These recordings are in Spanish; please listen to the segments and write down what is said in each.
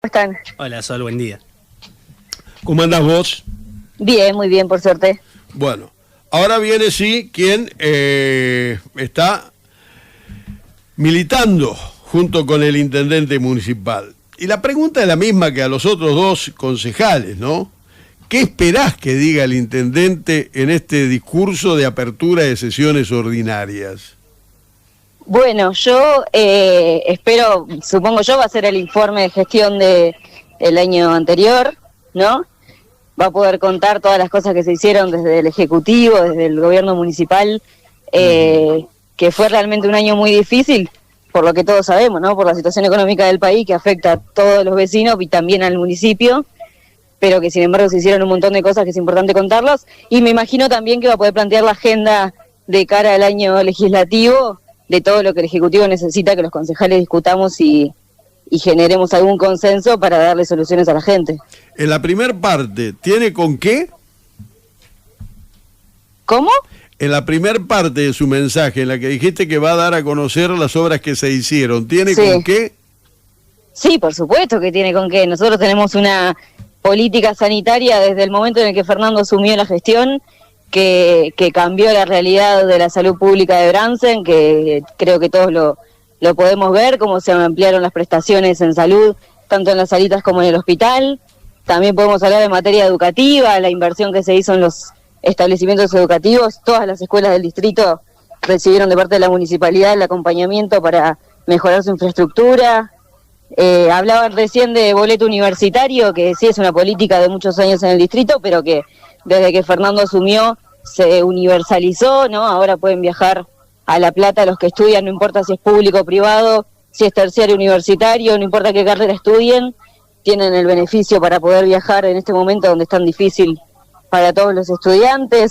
están? Hola, Sol, buen día. ¿Cómo andás vos? Bien, muy bien, por suerte. Bueno, ahora viene quien está militando junto con el intendente municipal. Y la pregunta es la misma que a los otros dos concejales, ¿no? ¿Qué esperás que diga el intendente en este discurso de apertura de sesiones ordinarias? Bueno, yo espero, supongo yo, va a ser el informe de gestión del año anterior, ¿no? Va a poder contar todas las cosas que se hicieron desde el Ejecutivo, desde el gobierno municipal, que fue realmente un año muy difícil, por lo que todos sabemos, ¿no? Por la situación económica del país que afecta a todos los vecinos y también al municipio, pero que sin embargo se hicieron un montón de cosas que es importante contarlas, y me imagino también que va a poder plantear la agenda de cara al año legislativo, de todo lo que el Ejecutivo necesita que los concejales discutamos y generemos algún consenso para darle soluciones a la gente. En la primera parte, ¿tiene con qué? ¿Cómo? En la primera parte de su mensaje, en la que dijiste que va a dar a conocer las obras que se hicieron, ¿tiene con qué? Sí, por supuesto que tiene con qué. Nosotros tenemos una política sanitaria desde el momento en el que Fernando asumió la gestión, que cambió la realidad de la salud pública de Bransen, que creo que todos lo podemos ver, cómo se ampliaron las prestaciones en salud, tanto en las salitas como en el hospital. También podemos hablar de materia educativa, la inversión que se hizo en los establecimientos educativos. Todas las escuelas del distrito recibieron de parte de la municipalidad el acompañamiento para mejorar su infraestructura. Hablaban recién de boleto universitario, que sí es una política de muchos años en el distrito, pero que desde que Fernando asumió se universalizó, ¿no? Ahora pueden viajar a La Plata los que estudian, no importa si es público o privado, si es terciario universitario, no importa qué carrera estudien, tienen el beneficio para poder viajar en este momento donde es tan difícil para todos los estudiantes,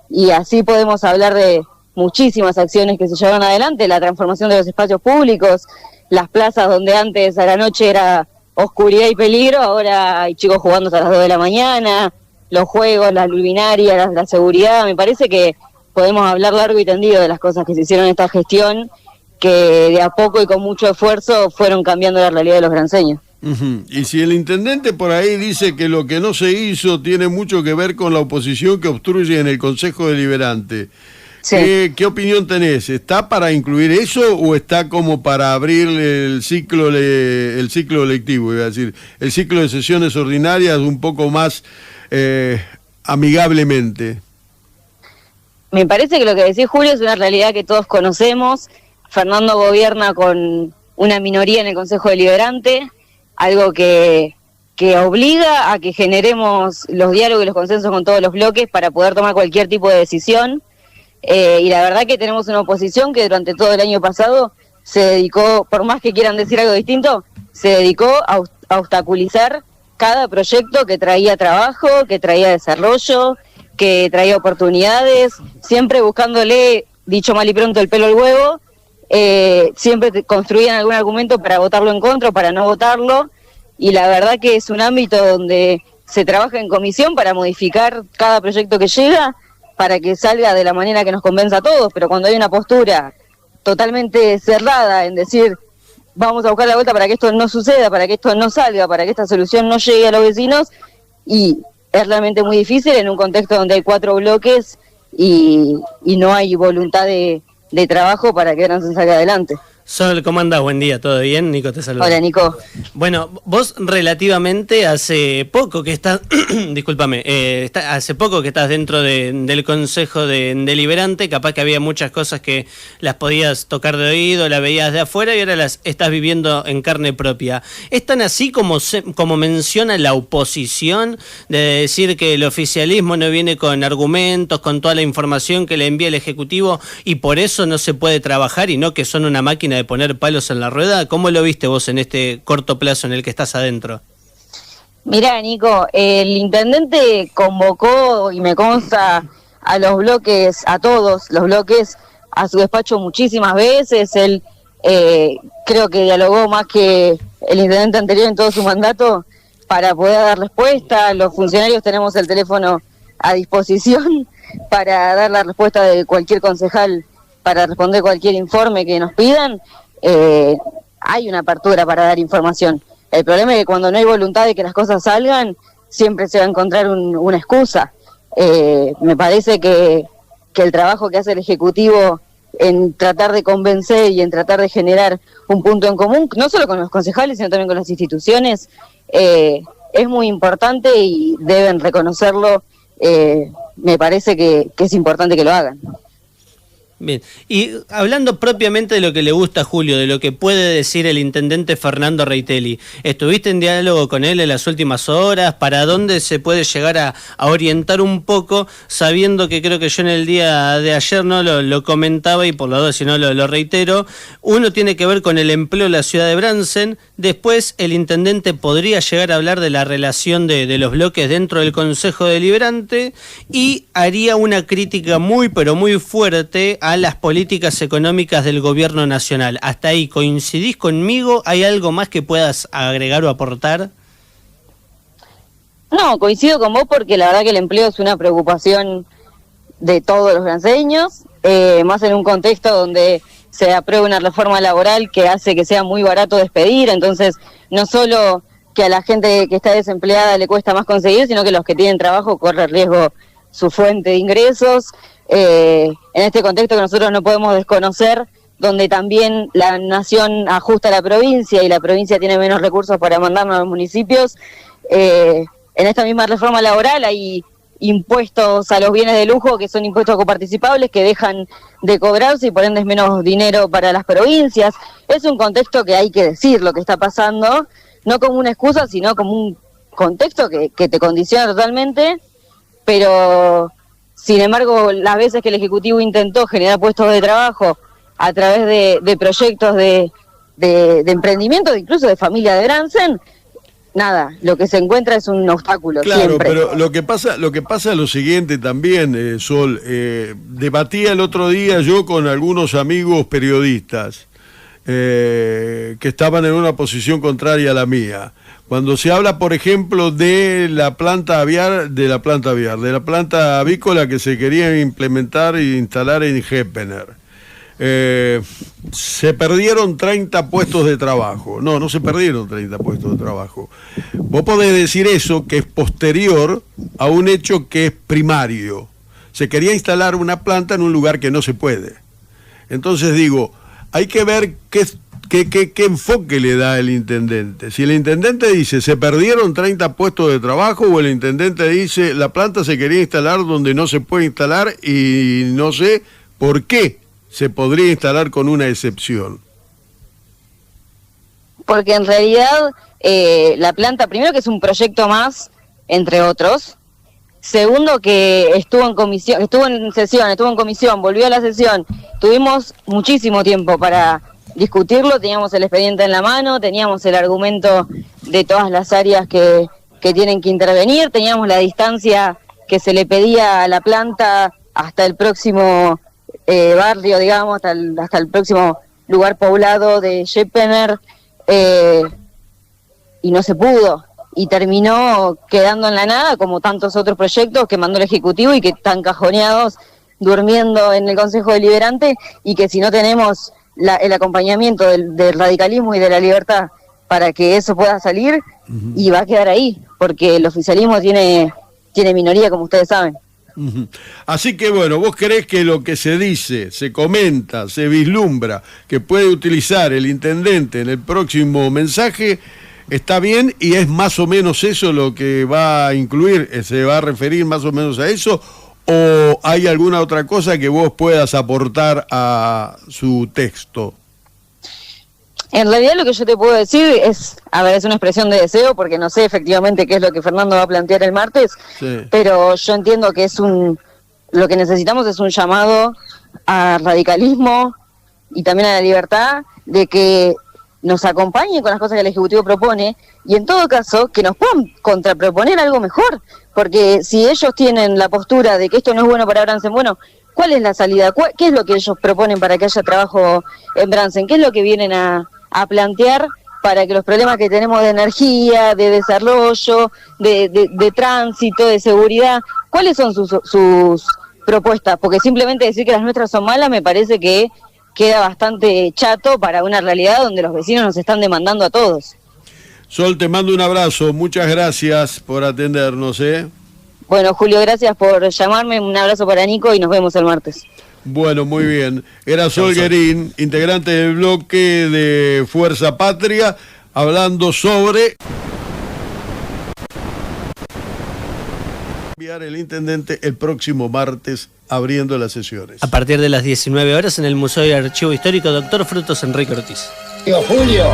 y así podemos hablar de muchísimas acciones que se llevaron adelante, la transformación de los espacios públicos, las plazas donde antes a la noche era oscuridad y peligro, ahora hay chicos jugando hasta las 2 de la mañana, los juegos, las luminarias, la seguridad. Me parece que podemos hablar largo y tendido de las cosas que se hicieron en esta gestión, que de a poco y con mucho esfuerzo fueron cambiando la realidad de los granseños. Y si el intendente por ahí dice que lo que no se hizo tiene mucho que ver con la oposición que obstruye en el Consejo Deliberante, sí. ¿Qué opinión tenés? ¿Está para incluir eso o está como para abrir el ciclo lectivo, es decir, el ciclo de sesiones ordinarias un poco más amigablemente? Me parece que lo que decís, Julio, es una realidad que todos conocemos. Fernando gobierna con una minoría en el Consejo Deliberante, algo que obliga a que generemos los diálogos y los consensos con todos los bloques para poder tomar cualquier tipo de decisión. Y la verdad que tenemos una oposición que durante todo el año pasado se dedicó, por más que quieran decir algo distinto, se dedicó a obstaculizar cada proyecto que traía trabajo, que traía desarrollo, que traía oportunidades, siempre buscándole, dicho mal y pronto, el pelo al huevo. Siempre construían algún argumento para votarlo en contra o para no votarlo, y la verdad que es un ámbito donde se trabaja en comisión para modificar cada proyecto que llega, para que salga de la manera que nos convenza a todos, pero cuando hay una postura totalmente cerrada en decir vamos a buscar la vuelta para que esto no suceda, para que esto no salga, para que esta solución no llegue a los vecinos, y es realmente muy difícil en un contexto donde hay 4 bloques y no hay voluntad de trabajo para que Bransen salga adelante. Sol, ¿cómo andás? Buen día, ¿todo bien? Nico te saluda. Hola, Nico. Bueno, vos relativamente hace poco que estás, discúlpame, hace poco que estás dentro del Consejo Deliberante, capaz que había muchas cosas que las podías tocar de oído, las veías de afuera y ahora las estás viviendo en carne propia. ¿Es tan así como menciona la oposición, de decir que el oficialismo no viene con argumentos, con toda la información que le envía el Ejecutivo y por eso no se puede trabajar y no que son una máquina de poner palos en la rueda? ¿Cómo lo viste vos en este corto plazo en el que estás adentro? Mirá, Nico, el intendente convocó, y me consta, a los bloques, a todos los bloques, a su despacho muchísimas veces. Él creo que dialogó más que el intendente anterior en todo su mandato para poder dar respuesta. Los funcionarios tenemos el teléfono a disposición para dar la respuesta de cualquier concejal, para responder cualquier informe que nos pidan. Hay una apertura para dar información. El problema es que cuando no hay voluntad de que las cosas salgan, siempre se va a encontrar una excusa. Me parece que el trabajo que hace el Ejecutivo en tratar de convencer y en tratar de generar un punto en común, no solo con los concejales, sino también con las instituciones, es muy importante y deben reconocerlo. Me parece que es importante que lo hagan. Bien, y hablando propiamente de lo que le gusta a Julio, de lo que puede decir el intendente Fernando Reitelli, ¿estuviste en diálogo con él en las últimas horas? ¿Para dónde se puede llegar a orientar un poco, sabiendo que creo que yo en el día de ayer no lo comentaba y por lo tanto si no lo reitero? Uno tiene que ver con el empleo en la ciudad de Bransen, después el intendente podría llegar a hablar de la relación de los bloques dentro del Consejo Deliberante y haría una crítica muy pero muy fuerte a las políticas económicas del gobierno nacional. ¿Hasta ahí coincidís conmigo? ¿Hay algo más que puedas agregar o aportar? No, coincido con vos porque la verdad que el empleo es una preocupación de todos los branceños, más en un contexto donde se aprueba una reforma laboral que hace que sea muy barato despedir, entonces no solo que a la gente que está desempleada le cuesta más conseguir, sino que los que tienen trabajo corren riesgo su fuente de ingresos. En este contexto que nosotros no podemos desconocer, donde también la nación ajusta a la provincia y la provincia tiene menos recursos para mandarnos a los municipios, en esta misma reforma laboral hay impuestos a los bienes de lujo que son impuestos coparticipables que dejan de cobrarse y por ende es menos dinero para las provincias. Es un contexto que hay que decir lo que está pasando, no como una excusa, sino como un contexto que te condiciona totalmente, pero sin embargo, las veces que el Ejecutivo intentó generar puestos de trabajo a través de proyectos de emprendimiento, incluso de familia de Bransen, nada, lo que se encuentra es un obstáculo. Claro, siempre. Pero lo que pasa es lo siguiente también, Sol. Debatía el otro día yo con algunos amigos periodistas que estaban en una posición contraria a la mía. Cuando se habla, por ejemplo, de la planta avícola que se quería implementar e instalar en Heppener, se perdieron 30 puestos de trabajo. No se perdieron 30 puestos de trabajo. Vos podés decir eso, que es posterior a un hecho que es primario. Se quería instalar una planta en un lugar que no se puede. Entonces digo, hay que ver qué enfoque le da el intendente. Si el intendente dice se perdieron 30 puestos de trabajo, o el intendente dice la planta se quería instalar donde no se puede instalar y no sé por qué se podría instalar con una excepción. Porque en realidad la planta, primero que es un proyecto más, entre otros. Segundo que estuvo en comisión, estuvo en comisión, volvió a la sesión. Tuvimos muchísimo tiempo para discutirlo, teníamos el expediente en la mano, teníamos el argumento de todas las áreas que tienen que intervenir, teníamos la distancia que se le pedía a la planta hasta el próximo barrio, digamos, hasta el próximo lugar poblado de Heppener, y no se pudo, y terminó quedando en la nada, como tantos otros proyectos que mandó el Ejecutivo y que están cajoneados, durmiendo en el Consejo Deliberante, y que si no tenemos el acompañamiento del radicalismo y de la libertad para que eso pueda salir, y va a quedar ahí, porque el oficialismo tiene minoría, como ustedes saben. Así que bueno, vos creés que lo que se dice, se comenta, se vislumbra, que puede utilizar el intendente en el próximo mensaje, está bien, y es más o menos eso lo que va a incluir, se va a referir más o menos a eso, ¿o hay alguna otra cosa que vos puedas aportar a su texto? En realidad lo que yo te puedo decir es una expresión de deseo, porque no sé efectivamente qué es lo que Fernando va a plantear el martes, sí. Pero yo entiendo que lo que necesitamos es un llamado al radicalismo y también a la libertad de que nos acompañen con las cosas que el Ejecutivo propone, y en todo caso que nos puedan contraproponer algo mejor, porque si ellos tienen la postura de que esto no es bueno para Bransen, bueno, ¿cuál es la salida? ¿Qué es lo que ellos proponen para que haya trabajo en Bransen? ¿Qué es lo que vienen a plantear para que los problemas que tenemos de energía, de desarrollo, de tránsito, de seguridad, cuáles son sus propuestas? Porque simplemente decir que las nuestras son malas me parece que queda bastante chato para una realidad donde los vecinos nos están demandando a todos. Sol, te mando un abrazo, muchas gracias por atendernos, ¿eh? Bueno, Julio, gracias por llamarme, un abrazo para Nico y nos vemos el martes. Bueno, muy bien. Era Sol Guerín, integrante del bloque de Fuerza Patria, hablando sobre enviar el intendente el próximo martes abriendo las sesiones. A partir de las 19 horas en el Museo y Archivo Histórico Dr. Frutos Enrique Ortiz. Julio.